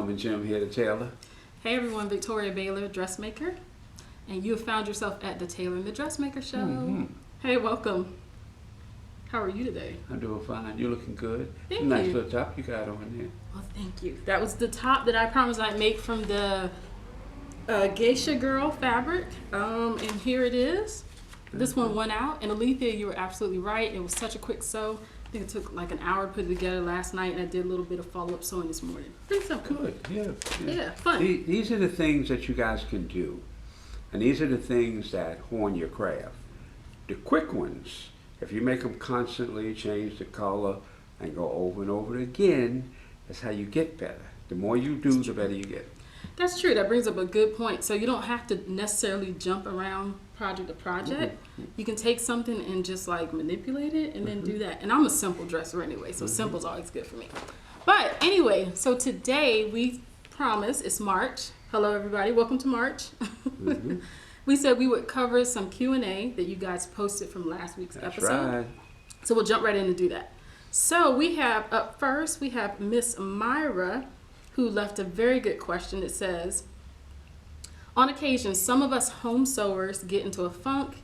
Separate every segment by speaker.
Speaker 1: Marvin Jim here to Tailor.
Speaker 2: Hey everyone, Victoria Baylor, Dressmaker, and you have found yourself at the Tailor and the Dressmaker show.
Speaker 1: Mm-hmm.
Speaker 2: Hey, welcome. How are you today?
Speaker 1: I'm doing fine. You're looking good.
Speaker 2: Thank
Speaker 1: Nice
Speaker 2: you.
Speaker 1: little top you got on there.
Speaker 2: Well, thank you. That was the top that I promised I'd make from the Geisha Girl fabric, and here it is. This one went out, and Alethea, you were absolutely right. It was such a quick sew. I think it took like an hour to put it together last night, and I did a little bit of follow-up sewing this morning. Pretty simple.
Speaker 1: Good, yeah.
Speaker 2: Yeah, fun.
Speaker 1: These are the things that you guys can do. And these are the things that hone your craft. The quick ones, if you make them constantly, change the color, and go over and over again, that's how you get better. The more you do, the better you get.
Speaker 2: That's true. That brings up a good point. So you don't have to necessarily jump around project to project.
Speaker 1: Mm-hmm.
Speaker 2: You can take something and just like manipulate it and then do that. And I'm a simple dresser anyway, so simple's always good for me. But anyway, so today we promise it's March. Hello everybody, welcome to March. We said we would cover some Q&A that you guys posted from last week's episode.
Speaker 1: Right.
Speaker 2: So we'll jump right in and do that. So we have up first, we have Miss Myra, who left a very good question. It says, on occasion, some of us home sewers get into a funk,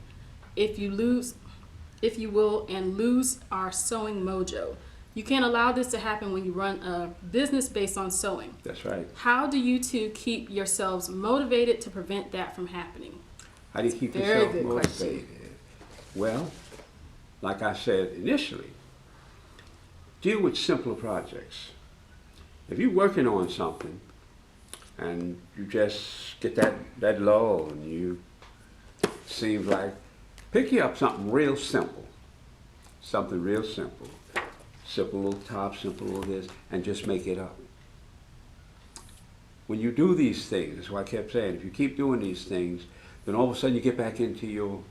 Speaker 2: if you will, and lose our sewing mojo. You can't allow this to happen when you run a business based on sewing.
Speaker 1: That's right.
Speaker 2: How do you two keep yourselves motivated to prevent that from happening?
Speaker 1: How do you keep
Speaker 2: Very
Speaker 1: yourself
Speaker 2: good
Speaker 1: motivated?
Speaker 2: question.
Speaker 1: Well, like I said initially, deal with simpler projects. If you're working on something and you just get that lull and you seems like pick you up something real simple. Something real simple. Simple little top, simple little this, and just make it up. When you do these things, that's why I kept saying, if you keep doing these things, then all of a sudden you get back into your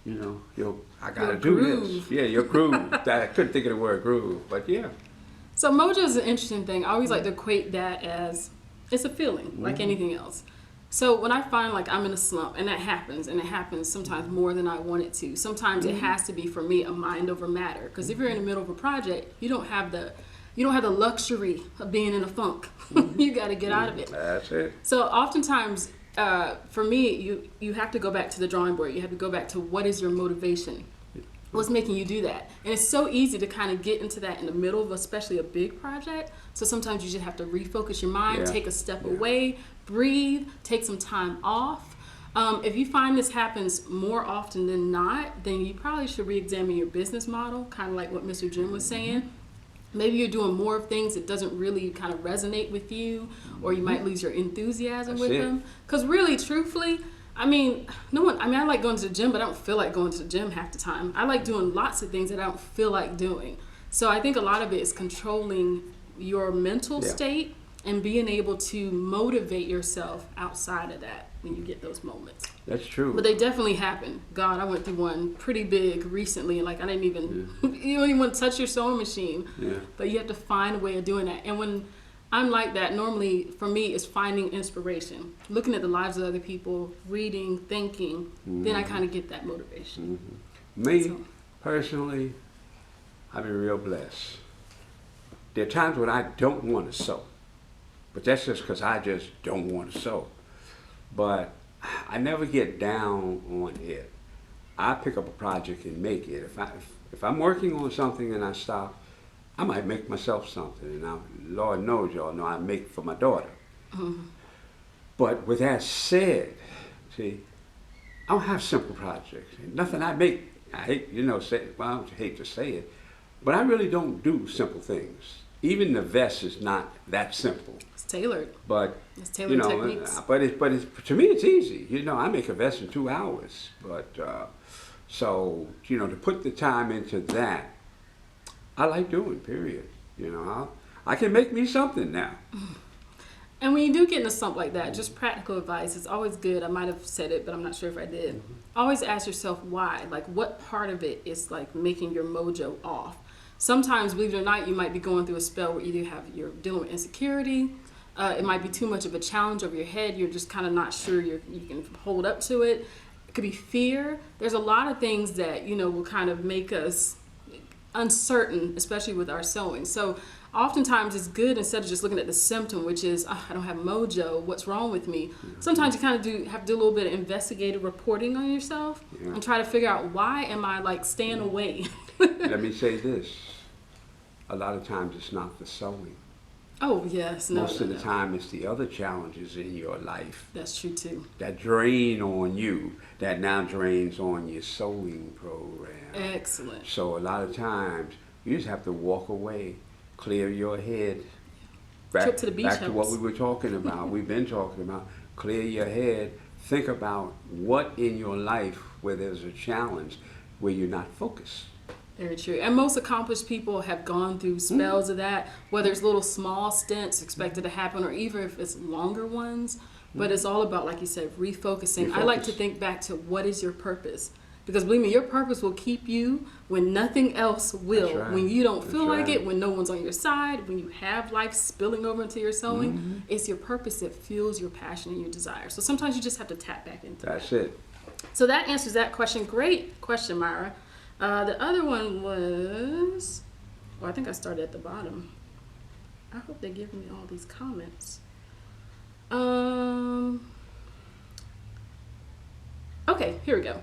Speaker 1: I gotta do
Speaker 2: groove.
Speaker 1: this. Yeah, your groove. I couldn't think of the word groove, but yeah.
Speaker 2: So mojo is an interesting thing. I always like to equate that as it's a feeling, like anything else. So when I find like I'm in a slump, and that happens, and it happens sometimes more than I want it to. Sometimes it has to be for me a mind over matter. Because if you're in the middle of a project, you don't have the luxury of being in a funk. You got to get out of it.
Speaker 1: That's it.
Speaker 2: So oftentimes, for me, you have to go back to the drawing board. You have to go back to what is your motivation. What's making you do that? And it's so easy to kind of get into that in the middle of especially a big project. So sometimes you just have to refocus your mind, take a step away, breathe, take some time off. If you find this happens more often than not, then you probably should re-examine your business model, kind of like what Mr. Jim was saying. Maybe you're doing more of things that doesn't really kind of resonate with you, or you might lose your enthusiasm with them. Because really, truthfully, I like going to the gym, but I don't feel like going to the gym half the time. I like doing lots of things that I don't feel like doing. So I think a lot of it is controlling your mental state and being able to motivate yourself outside of that when you get those moments.
Speaker 1: That's true.
Speaker 2: But they definitely happen. God, I went through one pretty big recently, and like I didn't even, you don't even want to touch your sewing machine. Yeah. But you have to find a way of doing that. And when I'm like that, normally for me it's finding inspiration, looking at the lives of other people, reading, thinking, then I kind of get that motivation.
Speaker 1: Me, personally, I've been real blessed. There are times when I don't want to sew, but that's just because I just don't want to sew. But I never get down on it. I pick up a project and make it. If I'm working on something and I stop, I might make myself something, and Lord knows y'all know I make for my daughter. But with that said, see, I don't have simple projects. Nothing I make, I hate, I hate to say it, but I really don't do simple things. Even the vest is not that simple.
Speaker 2: It's tailored.
Speaker 1: But
Speaker 2: it's tailored techniques.
Speaker 1: But to me it's easy. I make a vest in 2 hours. But so to put the time into that, I like doing, period. I can make me something now.
Speaker 2: And when you do get in a slump like that, just practical advice is always good. I might have said it, but I'm not sure if I did. Always ask yourself why. Like, what part of it is like making your mojo off? Sometimes, believe it or not, you might be going through a spell where either you're dealing with insecurity, it might be too much of a challenge over your head, you're just kind of not sure you can hold up to it. It could be fear. There's a lot of things that, will kind of make us uncertain, especially with our sewing. So oftentimes it's good instead of just looking at the symptom, which is, I don't have mojo, what's wrong with me? Sometimes you kind of have to do a little bit of investigative reporting on yourself and try to figure out, why am I like staying away?
Speaker 1: Let me say this. A lot of times it's not the sewing.
Speaker 2: Oh, yes. No,
Speaker 1: Most of the time it's the other challenges in your life
Speaker 2: that's true too.
Speaker 1: that drain on you, that now drains on your sewing program.
Speaker 2: Excellent.
Speaker 1: So a lot of times you just have to walk away, clear your head.
Speaker 2: Trip to the beach
Speaker 1: Back to what
Speaker 2: helps.
Speaker 1: we were talking about. We've been talking about. Clear your head. Think about what in your life where there's a challenge where you're not focused.
Speaker 2: Very true. And most accomplished people have gone through spells of that, whether it's little small stints expected to happen or even if it's longer ones. But it's all about, like you said, refocusing. I like to think back to, what is your purpose? Because believe me, your purpose will keep you when nothing else will.
Speaker 1: That's right.
Speaker 2: When you don't
Speaker 1: That's
Speaker 2: feel like
Speaker 1: right.
Speaker 2: it, when no one's on your side, when you have life spilling over into your sewing, it's your purpose that fuels your passion and your desire. So sometimes you just have to tap back into
Speaker 1: That's
Speaker 2: that.
Speaker 1: it.
Speaker 2: So that answers that question. Great question, Myra. The other one was, I think I started at the bottom. I hope they give me all these comments. Okay, here we go.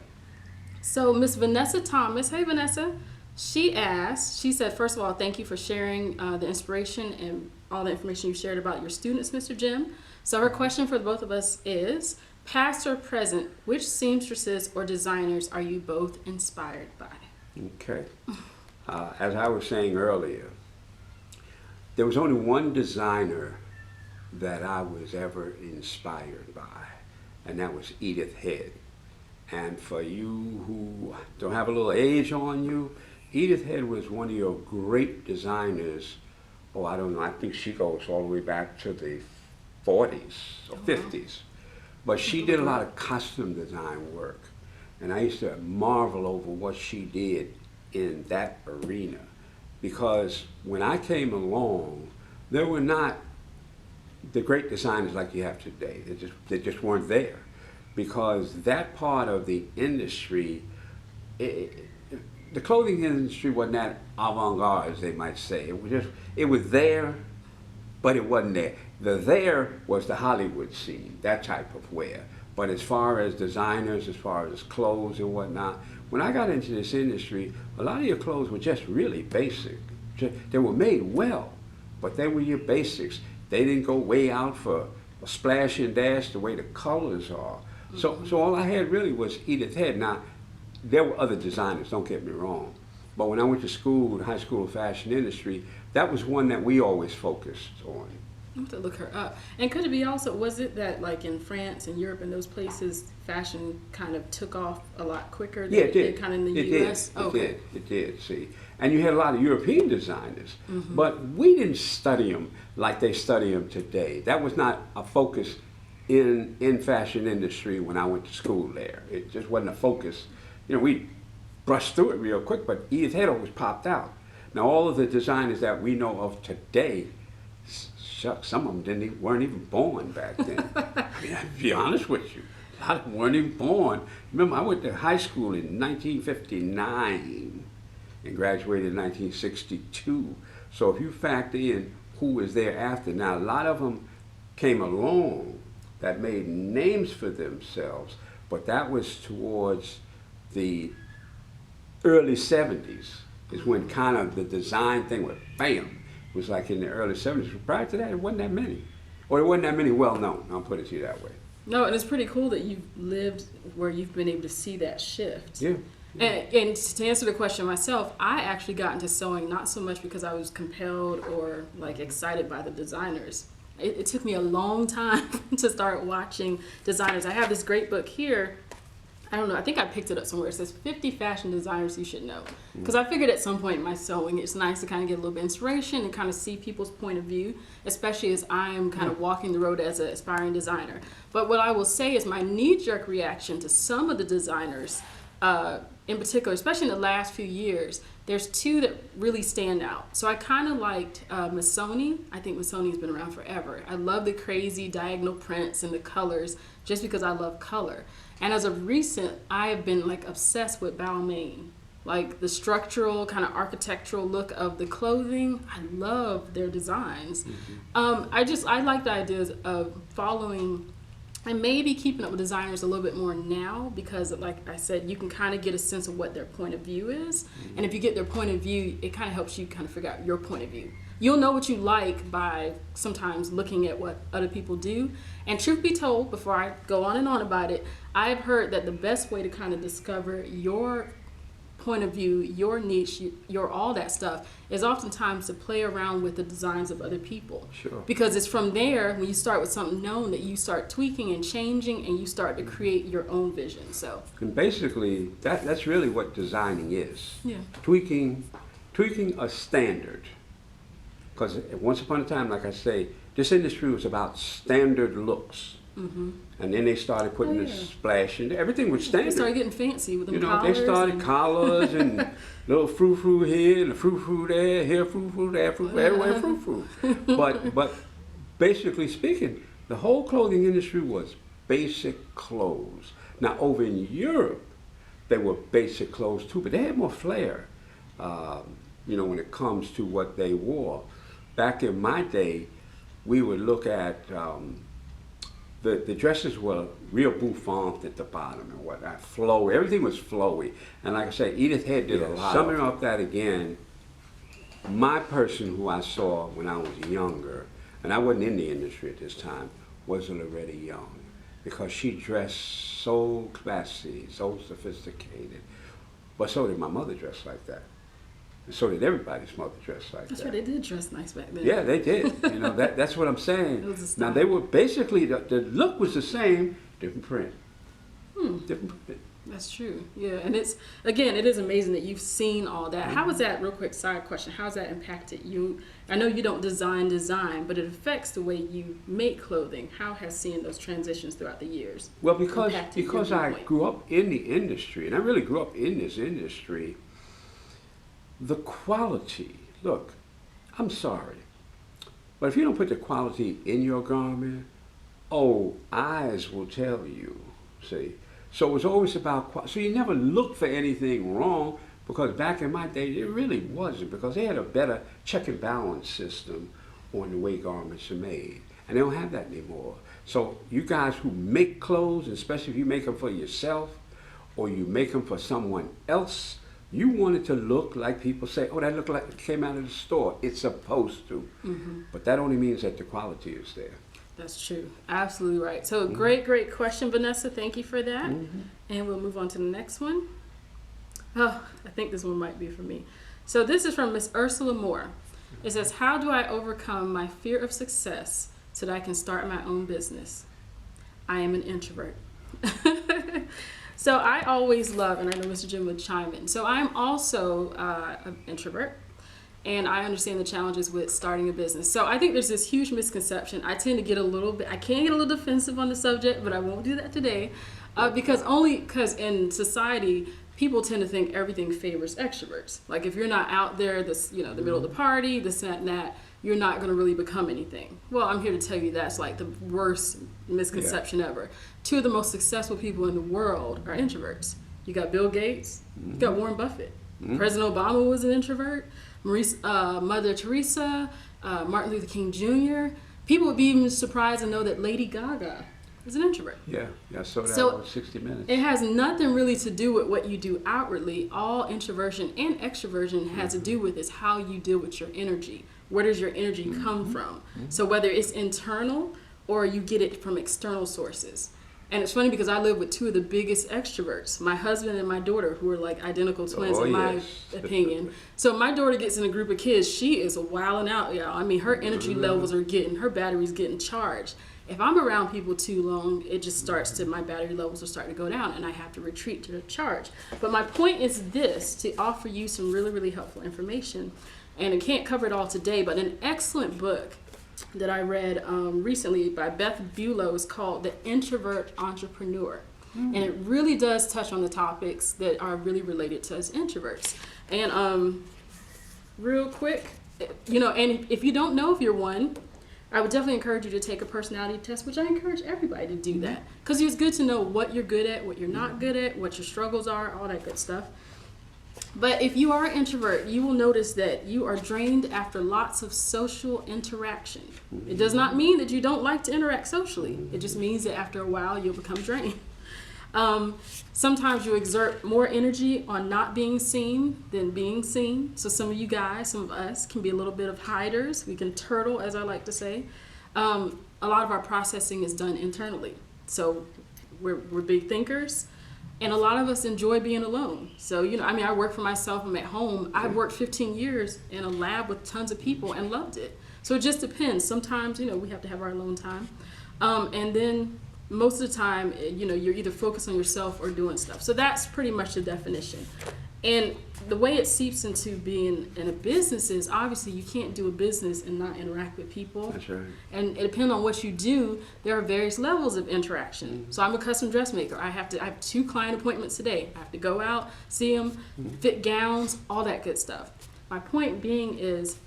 Speaker 2: So Miss Vanessa Thomas, hey Vanessa, she said, first of all, thank you for sharing the inspiration and all the information you shared about your students, Mr. Jim. So her question for the both of us is, past or present, which seamstresses or designers are you both inspired by?
Speaker 1: Okay. As I was saying earlier, there was only one designer that I was ever inspired by, and that was Edith Head. And for you who don't have a little age on you, Edith Head was one of your great designers. Oh, I don't know, I think she goes all the way back to the 40s or 50s. But she did a lot of custom design work. And I used to marvel over what she did in that arena. Because when I came along, there were not the great designers like you have today. They just weren't there. Because that part of the industry, the clothing industry wasn't that avant-garde, as they might say. It was there, but it wasn't there. The there was the Hollywood scene, that type of wear. But as far as designers, as far as clothes and whatnot, when I got into this industry, a lot of your clothes were just really basic. They were made well, but they were your basics. They didn't go way out for a splash and dash the way the colors are. So all I had really was Edith Head. Now, there were other designers, don't get me wrong. But when I went to school, the High School of Fashion Industry, that was one that we always focused on.
Speaker 2: I have to look her up. And could it be also, was it that like in France and Europe and those places, fashion kind of took off a lot quicker than
Speaker 1: Yeah, it did.
Speaker 2: kind of in the U.S.?
Speaker 1: It did, see. And you had a lot of European designers, but we didn't study them like they study them today. That was not a focus in fashion industry when I went to school there. It just wasn't a focus. You know, we brushed through it real quick, but Edith Head always popped out. Now, all of the designers that we know of today, shucks, some of them weren't even born back then. I mean, to be honest with you, a lot of them weren't even born. Remember, I went to high school in 1959 and graduated in 1962. So if you factor in who was there after, now a lot of them came along that made names for themselves, but that was towards the early 70s is when kind of the design thing went bam. It was like in the early 70s. Prior to that, it wasn't that many. Or it wasn't that many well known, I'll put it to you that way.
Speaker 2: No, and it's pretty cool that you've lived where you've been able to see that shift.
Speaker 1: Yeah.
Speaker 2: And to answer the question myself, I actually got into sewing not so much because I was compelled or like excited by the designers. It took me a long time to start watching designers. I have this great book here. I don't know, I think I picked it up somewhere. It says 50 fashion designers you should know. Because I figured at some point in my sewing, it's nice to kind of get a little bit of inspiration and kind of see people's point of view, especially as I am kind of walking the road as an aspiring designer. But what I will say is my knee-jerk reaction to some of the designers, in particular, especially in the last few years, there's two that really stand out. So I kind of liked Missoni. I think Missoni's been around forever. I love the crazy diagonal prints and the colors just because I love color. And as of recent, I have been like obsessed with Balmain. like the structural kind of architectural look of the clothing. I love their designs. I like the ideas of following and maybe keeping up with designers a little bit more now, because like I said, you can kind of get a sense of what their point of view is. And if you get their point of view, it kind of helps you kind of figure out your point of view. You'll know what you like by sometimes looking at what other people do. And truth be told, before I go on and on about it, I've heard that the best way to kind of discover your point of view, your niche, your all that stuff, is oftentimes to play around with the designs of other people.
Speaker 1: Sure.
Speaker 2: Because it's from there, when you start with something known, that you start tweaking and changing, and you start to create your own vision. So.
Speaker 1: And basically, that's really what designing is.
Speaker 2: Yeah.
Speaker 1: Tweaking a standard. Because once upon a time, like I say, this industry was about standard looks. And then they started putting a splash, and everything was standard.
Speaker 2: They started getting fancy with them
Speaker 1: collars. They started collars and little frou-frou here, and frou-frou there, here frou-frou, there frou-frou, everywhere frou-frou. But basically speaking, the whole clothing industry was basic clothes. Now over in Europe, they were basic clothes too, but they had more flair, when it comes to what they wore. Back in my day, we would look at the dresses were real bouffant at the bottom and whatnot, flowy. Everything was flowy. And like I said, Edith Head did a lot. Summing up that again, my person who I saw when I was younger, and I wasn't in the industry at this time, was Loretta Young, because she dressed so classy, so sophisticated. But so did my mother dress like that. And so did everybody's mother dress like that.
Speaker 2: That's right, they did dress nice back then.
Speaker 1: Yeah, they did. That's what I'm saying.
Speaker 2: It was a style.
Speaker 1: Now they were basically, the look was the same, different print. Different print.
Speaker 2: That's true. Yeah, and it is amazing that you've seen all that. How has that, real quick side question, how has that impacted you? I know you don't design, but it affects the way you make clothing. How has seeing those transitions throughout the years
Speaker 1: Well, because I
Speaker 2: viewpoint?
Speaker 1: grew up in the industry, and I really grew up in this industry, the quality, look, I'm sorry, but if you don't put the quality in your garment, eyes will tell you, see. So it was always about, so you never looked for anything wrong, because back in my day, it really wasn't, because they had a better check and balance system on the way garments are made. And they don't have that anymore. So you guys who make clothes, especially if you make them for yourself, or you make them for someone else, you want it to look like people say, that looked like it came out of the store. It's supposed to. But that only means that the quality is there.
Speaker 2: That's true. Absolutely right. So great question, Vanessa. Thank you for that. And we'll move on to the next one. I think this one might be for me. So this is from Miss Ursula Moore. It says, how do I overcome my fear of success so that I can start my own business? I am an introvert. So I always love, and I know Mr. Jim would chime in, so I'm also an introvert, and I understand the challenges with starting a business. So I think there's this huge misconception. I tend to get I can get a little defensive on the subject, but I won't do that today, because in society, people tend to think everything favors extroverts. Like if you're not out there, the middle of the party, this and that, you're not going to really become anything. Well, I'm here to tell you that's like the worst misconception ever. Two of the most successful people in the world are introverts. You got Bill Gates, you got Warren Buffett. President Obama was an introvert. Mother Teresa, Martin Luther King Jr. People would be even surprised to know that Lady Gaga is an introvert.
Speaker 1: Yeah, I saw that on 60 Minutes.
Speaker 2: It has nothing really to do with what you do outwardly. All introversion and extroversion has to do with is how you deal with your energy. Where does your energy come from? So whether it's internal or you get it from external sources. And it's funny because I live with two of the biggest extroverts, my husband and my daughter, who are like identical twins in my opinion. So my daughter gets in a group of kids, she is wilding out, y'all. I mean, her energy levels are her battery's getting charged. If I'm around people too long, it just my battery levels will start to go down and I have to retreat to the charge. But my point is this, to offer you some really, really helpful information. And I can't cover it all today, but an excellent book that I read recently by Beth Buelow is called The Introvert Entreprenuer. And it really does touch on the topics that are really related to us introverts. And real quick, and if you don't know if you're one, I would definitely encourage you to take a personality test, which I encourage everybody to do that. Because it's good to know what you're good at, what you're not good at, what your struggles are, all that good stuff. But if you are an introvert, you will notice that you are drained after lots of social interaction. It does not mean that you don't like to interact socially. It just means that after a while, you'll become drained. Sometimes you exert more energy on not being seen than being seen. So some of you guys, some of us can be a little bit of hiders. We can turtle, as I like to say. A lot of our processing is done internally. So we're big thinkers. And a lot of us enjoy being alone. So, I work for myself. I'm at home. I've worked 15 years in a lab with tons of people and loved it. So it just depends. Sometimes, we have to have our alone time. And then most of the time, you're either focused on yourself or doing stuff. So that's pretty much the definition. And the way it seeps into being in a business is obviously you can't do a business and not interact with people.
Speaker 1: That's right.
Speaker 2: And depending on what you do, there are various levels of interaction. Mm-hmm. So I'm a custom dressmaker. I have 2 client appointments today. I have to go out, see them, fit gowns, all that good stuff. My point being is,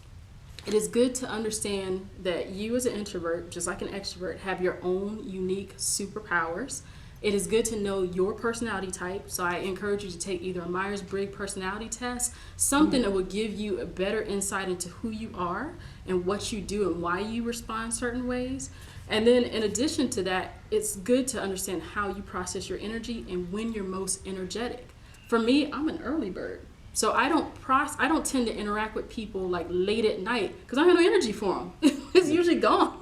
Speaker 2: it is good to understand that you as an introvert, just like an extrovert, have your own unique superpowers. It is good to know your personality type, so I encourage you to take either a Myers-Briggs personality test, something that will give you a better insight into who you are and what you do and why you respond certain ways. And then in addition to that, it's good to understand how you process your energy and when you're most energetic. For me, I'm an early bird. So I don't tend to interact with people like late at night because I have no energy for them. It's usually gone.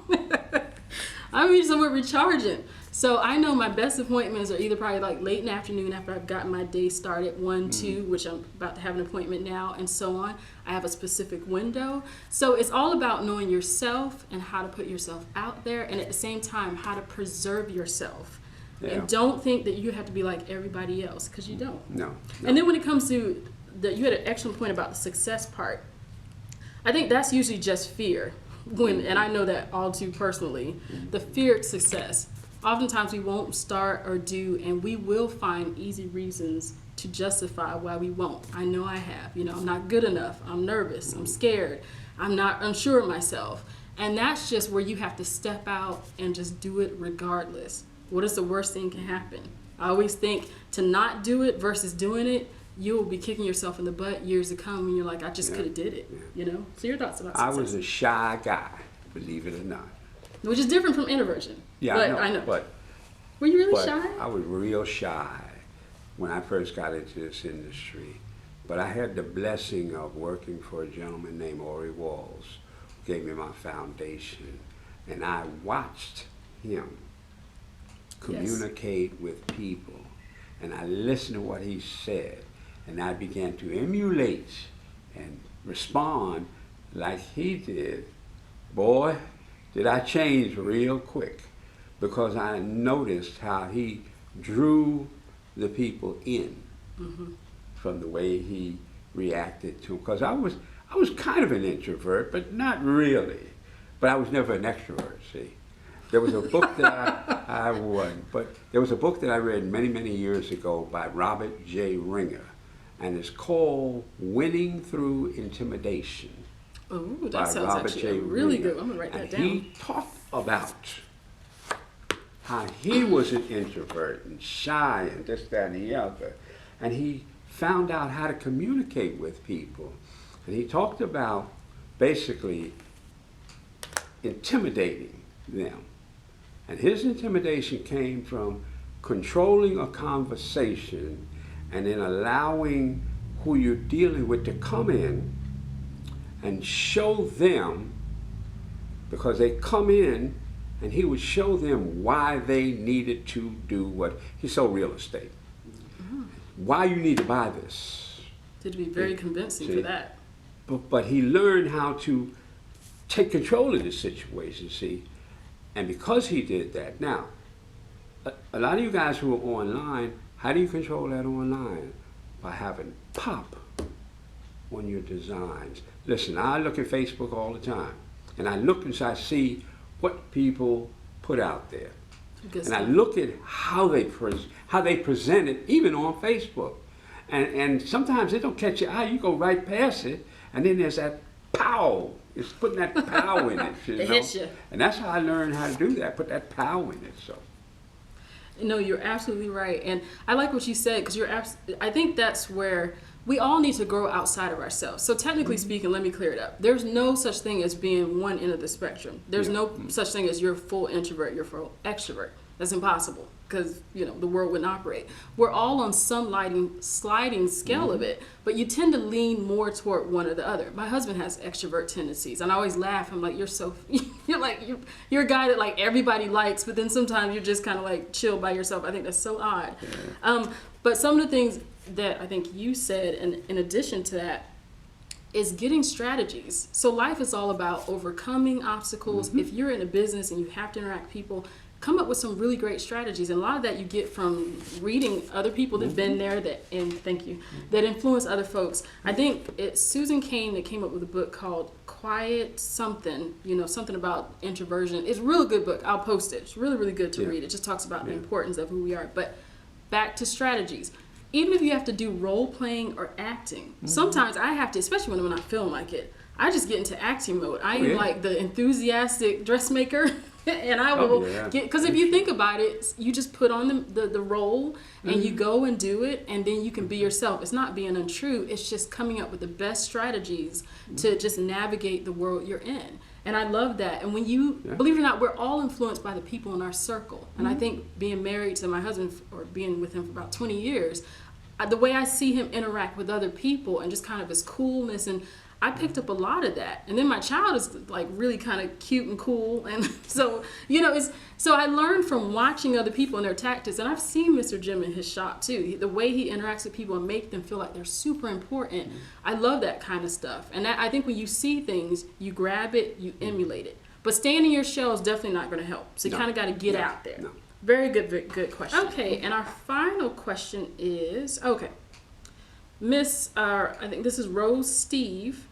Speaker 2: I'm usually somewhere recharging. So I know my best appointments are either probably like late in the afternoon after I've gotten my day started, 1, 2, which I'm about to have an appointment now, and so on. I have a specific window. So it's all about knowing yourself and how to put yourself out there, and at the same time, how to preserve yourself. Yeah. And don't think that you have to be like everybody else, because you don't.
Speaker 1: No.
Speaker 2: And then when it comes to, you had an excellent point about the success part. I think that's usually just fear. And I know that all too personally, the fear of success. Oftentimes we won't start or do, and we will find easy reasons to justify why we won't. I know I have. I'm not good enough. I'm nervous. I'm scared. I'm not unsure of myself. And that's just where you have to step out and just do it regardless. What is the worst thing can happen? I always think to not do it versus doing it, you will be kicking yourself in the butt years to come when you're like, I just could have did it. So your thoughts about success?
Speaker 1: I was a shy guy, believe it or not.
Speaker 2: Which is different from introversion.
Speaker 1: Yeah,
Speaker 2: but
Speaker 1: I know. But
Speaker 2: were you really shy?
Speaker 1: I was real shy when I first got into this industry. But I had the blessing of working for a gentleman named Ori Walls, who gave me my foundation. And I watched him communicate with people. And I listened to what he said. And I began to emulate and respond like he did. Boy, did I change real quick, because I noticed how he drew the people in from the way he reacted to them. Because I was kind of an introvert, but not really. But I was never an extrovert, see. There was a book that I wasn't, but there was a book that I read many, many years ago by Robert J. Ringer, and it's called Winning Through Intimidation.
Speaker 2: Oh, that sounds actually really good. I'm going to write that down.
Speaker 1: He talked about how he was an introvert and shy and this, that, and the other. And he found out how to communicate with people. And he talked about basically intimidating them. And his intimidation came from controlling a conversation and then allowing who you're dealing with to come in and show them, because they come in and he would show them why they needed to do what, he sold real estate. Why you need to buy this.
Speaker 2: To be very convincing for that.
Speaker 1: But he learned how to take control of the situation, see. And because he did that, now, a lot of you guys who are online, how do you control that online? By having pop on your designs. Listen, I look at Facebook all the time, and I look and I see what people put out there. And I look at how they present it, even on Facebook. And sometimes it don't catch your eye. You go right past it, and then there's that pow. It's putting that pow in it,
Speaker 2: It hits you.
Speaker 1: And that's how I learned how to do that, put that pow in it, so.
Speaker 2: No, you're absolutely right. And I like what you said, because I think that's where we all need to grow outside of ourselves. So technically speaking, let me clear it up. There's no such thing as being one end of the spectrum. There's no such thing as you're full introvert, you're full extrovert. That's impossible because, the world wouldn't operate. We're all on some sliding scale of it, but you tend to lean more toward one or the other. My husband has extrovert tendencies, and I always laugh. I'm like, you're a guy that like everybody likes, but then sometimes you're just kind of like chill by yourself. I think that's so odd. Yeah. But some of the things that I think you said, and in addition to that, is getting strategies. So life is all about overcoming obstacles. If you're in a business and you have to interact with people, come up with some really great strategies. And a lot of that you get from reading other people that've been there that influence other folks. I think it's Susan Cain that came up with a book called Quiet Something, something about introversion. It's a really good book. I'll post it. It's really, really good to read. It just talks about the importance of who we are. But back to strategies. Even if you have to do role playing or acting, sometimes I have to, especially when I'm not feeling like it, I just get into acting mode. I am like the enthusiastic dressmaker. And I will get, because if you think about it, you just put on the role and you go and do it, and then you can be yourself. It's not being untrue. It's just coming up with the best strategies to just navigate the world you're in. And I love that. And when you, believe it or not, we're all influenced by the people in our circle. And I think being married to my husband or being with him for about 20 years, the way I see him interact with other people and just kind of his coolness, and I picked up a lot of that. And then my child is like really kind of cute and cool. And so, so I learned from watching other people and their tactics. And I've seen Mr. Jim in his shop too. The way he interacts with people and make them feel like they're super important. I love that kind of stuff. And I think when you see things, you grab it, you emulate it. But staying in your shell is definitely not going to help. So you kind of got to get out there. No. Very good question. Okay, and our final question is, I think this is Rose Steve.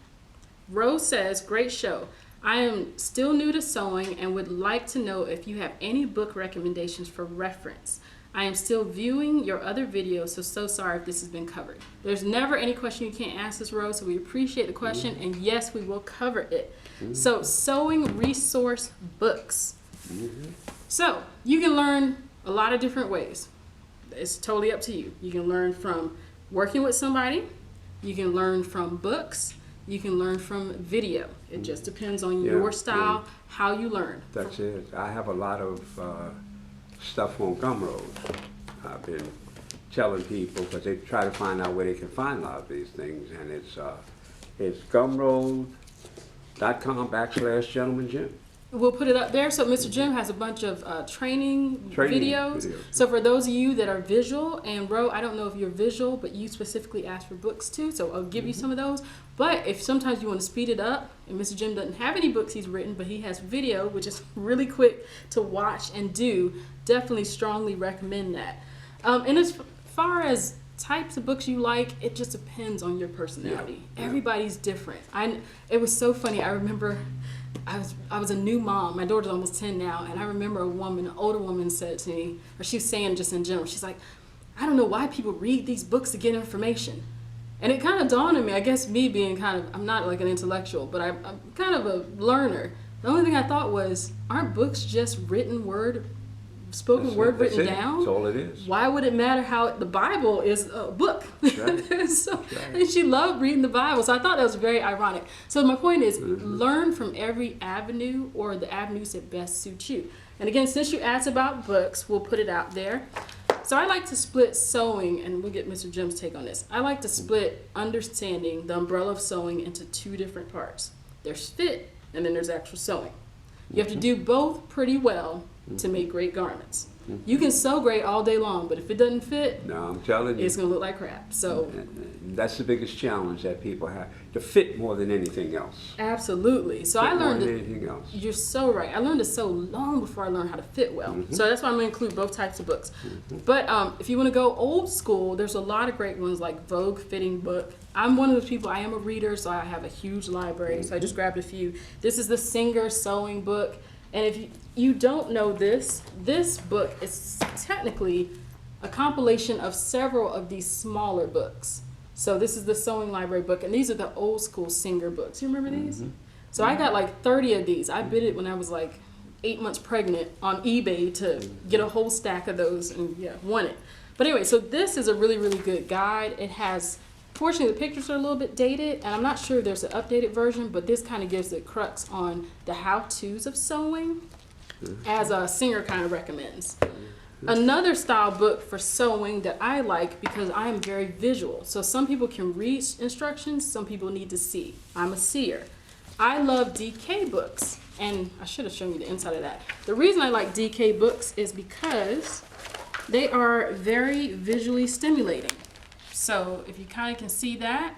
Speaker 2: Rose says, great show. I am still new to sewing and would like to know if you have any book recommendations for reference. I am still viewing your other videos, so sorry if this has been covered. There's never any question you can't ask us, Rose, so we appreciate the question, and yes, we will cover it. So, sewing resource books. So, you can learn a lot of different ways. It's totally up to you. You can learn from working with somebody. You can learn from books. You can learn from video. It just depends on your style, how you learn.
Speaker 1: That's it. I have a lot of stuff on Gumroad. I've been telling people, because they try to find out where they can find a lot of these things, and it's gumroad.com/Gentleman Jim.
Speaker 2: We'll put it up there. So Mr. Jim has a bunch of training videos. So for those of you that are visual, and Ro, I don't know if you're visual, but you specifically asked for books too, so I'll give you some of those. But if sometimes you want to speed it up, and Mr. Jim doesn't have any books he's written, but he has video, which is really quick to watch and do, definitely strongly recommend that. And as far as types of books you like, it just depends on your personality. Everybody's different. It was so funny. I remember I was a new mom. My daughter's almost 10 now, and I remember an older woman said to me, or she was saying just in general, she's like, I don't know why people read these books to get information. And it kind of dawned on me, I guess me being I'm not like an intellectual, but I'm kind of a learner. The only thing I thought was, aren't books just spoken word written down?
Speaker 1: That's all it is.
Speaker 2: Why would it matter how the Bible is a book?
Speaker 1: Right.
Speaker 2: And she loved reading the Bible, so I thought that was very ironic. So my point is, learn from every avenue, or the avenues that best suit you. And again, since you asked about books, we'll put it out there. So I like to split sewing, and we'll get Mr. Jim's take on this. I like to split understanding the umbrella of sewing into two different parts. There's fit, and then there's actual sewing. You have to do both pretty well to make great garments. You can sew great all day long, but if it doesn't fit,
Speaker 1: no, I'm telling you,
Speaker 2: it's going to look like crap. So
Speaker 1: that's the biggest challenge that people have, to fit more than anything else.
Speaker 2: Absolutely. So I learned
Speaker 1: more than anything else.
Speaker 2: You're so right. I learned to sew long before I learned how to fit well. So that's why I'm going to include both types of books. But if you want to go old school, there's a lot of great ones like Vogue Fitting Book. I'm one of those people, I am a reader, so I have a huge library. So I just grabbed a few. This is the Singer Sewing Book. And if you don't know this book is technically a compilation of several of these smaller books. So this is the Sewing Library book, and these are the old school Singer books. You remember these? So I got like 30 of these. I bid it when I was like 8 months pregnant on eBay to get a whole stack of those, and won it. But anyway, so this is a really, really good guide. It has Fortunately, the pictures are a little bit dated, and I'm not sure if there's an updated version, but this kind of gives the crux on the how-tos of sewing, as a Singer kind of recommends. Another style book for sewing that I like because I am very visual. So some people can read instructions, some people need to see. I'm a seer. I love DK books, and I should have shown you the inside of that. The reason I like DK books is because they are very visually stimulating. So if you kind of can see that,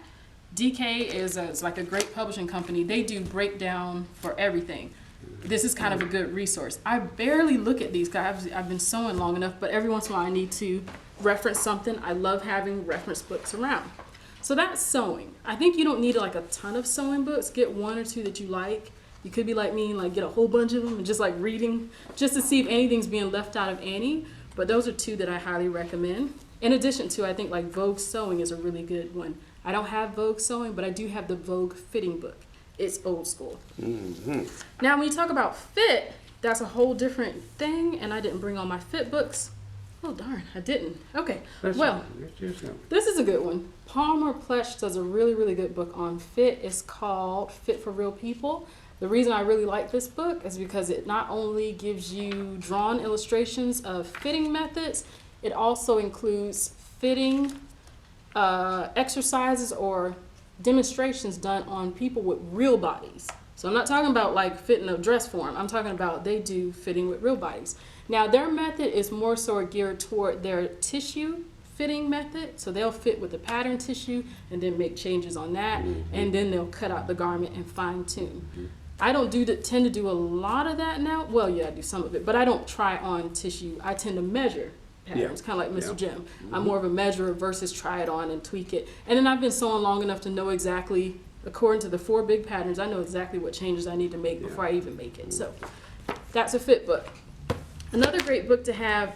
Speaker 2: DK is it's like a great publishing company. They do breakdown for everything. This is kind of a good resource. I barely look at these guys. I've been sewing long enough, but every once in a while I need to reference something. I love having reference books around. So that's sewing. I think you don't need like a ton of sewing books. Get one or two that you like. You could be like me and like get a whole bunch of them and just like reading just to see if anything's being left out of any. But those are two that I highly recommend. In addition to, I think like Vogue Sewing is a really good one. I don't have Vogue Sewing, but I do have the Vogue Fitting book. It's old school.
Speaker 1: Mm-hmm.
Speaker 2: Now, when you talk about fit, that's a whole different thing, and I didn't bring all my fit books. Oh, darn, I didn't. Okay, well, this is a good one. Palmer Pletsch does a really, really good book on fit. It's called Fit for Real People. The reason I really like this book is because it not only gives you drawn illustrations of fitting methods, it also includes fitting exercises or demonstrations done on people with real bodies. So I'm not talking about like fitting a dress form. I'm talking about they do fitting with real bodies. Now their method is more so geared toward their tissue fitting method. So they'll fit with the pattern tissue and then make changes on that. And then they'll cut out the garment and fine tune. I don't tend to do a lot of that now. Well, yeah, I do some of it, but I don't try on tissue. I tend to measure patterns, kind of like Mr. Jim. I'm more of a measurer versus try it on and tweak it. And then I've been sewing long enough to know exactly, according to the 4 big patterns, I know exactly what changes I need to make before I even make it. So that's a fit book. Another great book to have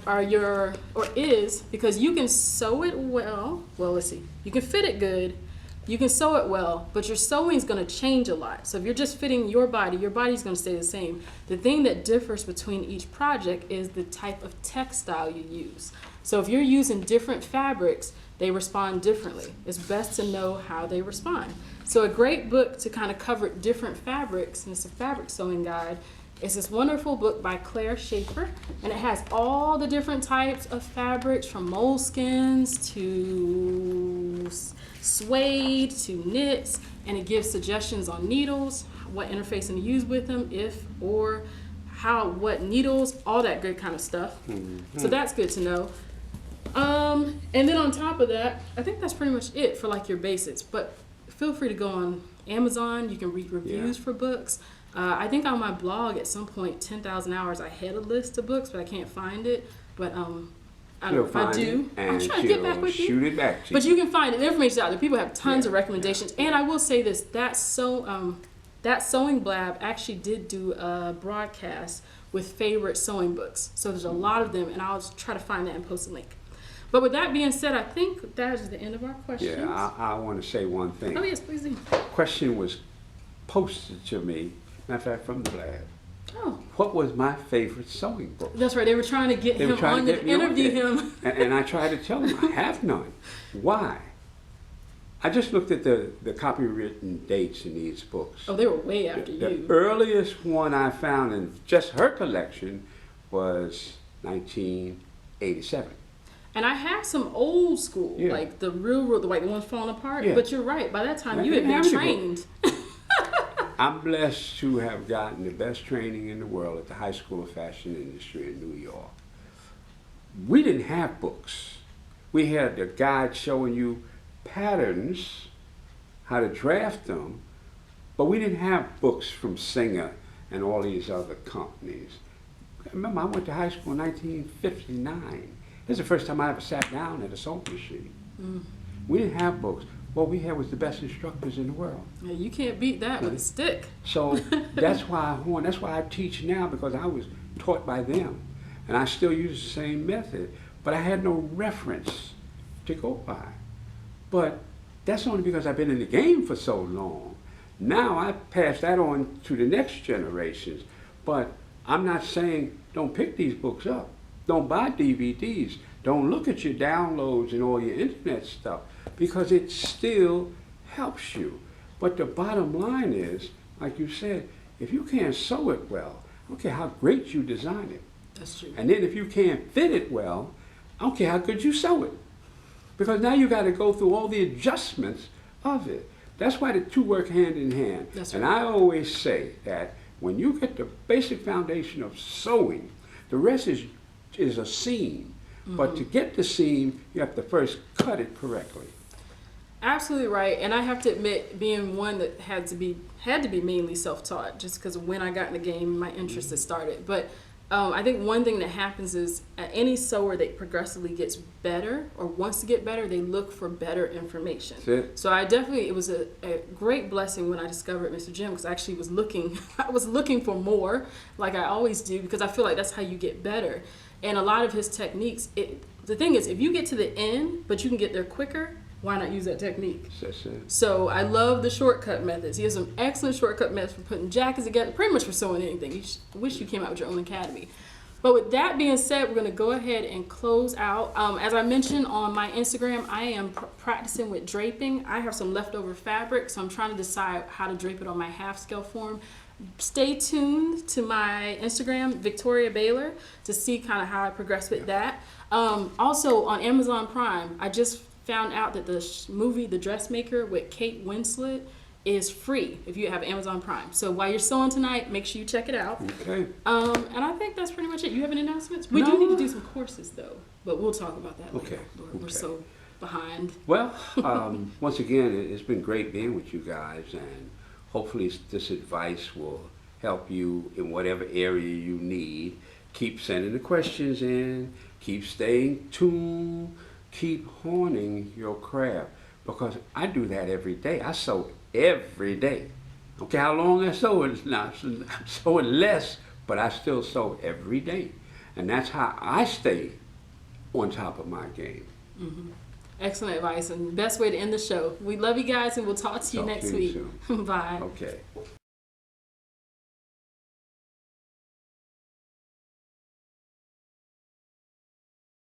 Speaker 2: is, because you can sew it well, let's see, you can fit it good, you can sew it well, but your sewing is going to change a lot. So if you're just fitting your body's going to stay the same. The thing that differs between each project is the type of textile you use. So if you're using different fabrics, they respond differently. It's best to know how they respond. So a great book to kind of cover different fabrics, and it's a fabric sewing guide, is this wonderful book by Shaeffer, and it has all the different types of fabrics from moleskins to suede to knits, and it gives suggestions on needles, what interfacing to use with them, what needles, all that good kind of stuff. So that's good to know. And then on top of that, I think that's pretty much it for like your basics, but feel free to go on Amazon. You can read reviews for books. I think on my blog at some point, 10,000 Hours, I had a list of books, but I can't find it. But I don't know if I do. I'm trying to get back with you.
Speaker 1: Shoot it back to you.
Speaker 2: But you can find it. The information's out there. People have tons of recommendations. And I will say this, that Sewing Blab actually did do a broadcast with favorite sewing books. So there's a lot of them, and I'll try to find that and post a link. But with that being said, I think that is the end of our questions.
Speaker 1: Yeah, I want to say one thing.
Speaker 2: Oh, yes, please do.
Speaker 1: Question was posted to me, matter of fact, from the lab.
Speaker 2: Oh.
Speaker 1: What was my favorite sewing book?
Speaker 2: That's right. They were trying to get him on to interview him.
Speaker 1: And I tried to tell him I have none. Why? I just looked at the copywritten dates in these books.
Speaker 2: Oh, they were way after you.
Speaker 1: The earliest one I found in just her collection was 1987.
Speaker 2: And I have some old school, like the ones falling apart.
Speaker 1: Yeah.
Speaker 2: But you're right. By that time, you had been trained.
Speaker 1: I'm blessed to have gotten the best training in the world at the High School of Fashion Industry in New York. We didn't have books. We had the guide showing you patterns, how to draft them, but we didn't have books from Singer and all these other companies. Remember, I went to high school in 1959. This is the first time I ever sat down at a sewing machine. We didn't have books. What we had was the best instructors in the world.
Speaker 2: Yeah, you can't beat that with a stick.
Speaker 1: So that's why I teach now, because I was taught by them. And I still use the same method, but I had no reference to go by. But that's only because I've been in the game for so long. Now I pass that on to the next generations. But I'm not saying don't pick these books up. Don't buy DVDs. Don't look at your downloads and all your internet stuff because it still helps you. But the bottom line is, like you said, if you can't sew it well, I don't care how great you design it.
Speaker 2: That's true.
Speaker 1: And then if you can't fit it well, I don't care how good you sew it. Because now you got to go through all the adjustments of it. That's why the two work hand in hand.
Speaker 2: That's
Speaker 1: and
Speaker 2: right.
Speaker 1: I always say that when you get the basic foundation of sewing, the rest is a seam. But to get the seam, you have to first cut it correctly.
Speaker 2: Absolutely right, and I have to admit, being one that had to be mainly self-taught, just because when I got in the game, my interest had started. But I think one thing that happens is any sewer that progressively gets better or wants to get better, they look for better information.
Speaker 1: That's it.
Speaker 2: So it was a great blessing when I discovered Mr. Jim, because I actually was looking, I was looking for more, like I always do, because I feel like that's how you get better. And a lot of his techniques, the thing is, if you get to the end, but you can get there quicker, why not use that technique?
Speaker 1: That's it.
Speaker 2: So I love the shortcut methods. He has some excellent shortcut methods for putting jackets together, pretty much for sewing anything. I wish you came out with your own academy. But with that being said, we're going to go ahead and close out. As I mentioned on my Instagram, I am practicing with draping. I have some leftover fabric, so I'm trying to decide how to drape it on my half scale form. Stay tuned to my Instagram, Victoria Baylor, to see kind of how I progress with that. Also on Amazon Prime, I just found out that the movie The Dressmaker with Kate Winslet is free if you have Amazon Prime. So while you're sewing tonight, make sure you check it out.
Speaker 1: Okay.
Speaker 2: And I think that's pretty much it. You have any announcements? We do need to do some courses though, but we'll talk about that later. We're so behind.
Speaker 1: Well, once again, it's been great being with you guys, and hopefully this advice will help you in whatever area you need. Keep sending the questions in. Keep staying tuned. Keep honing your craft, because I do that every day. I sew every day. Okay, how long I sew it now? I'm sewing less, but I still sew every day. And that's how I stay on top of my game.
Speaker 2: Mm-hmm. Excellent advice and best way to end the show. We love you guys, and we'll talk to you next week.
Speaker 1: Soon.
Speaker 2: Bye.
Speaker 1: Okay.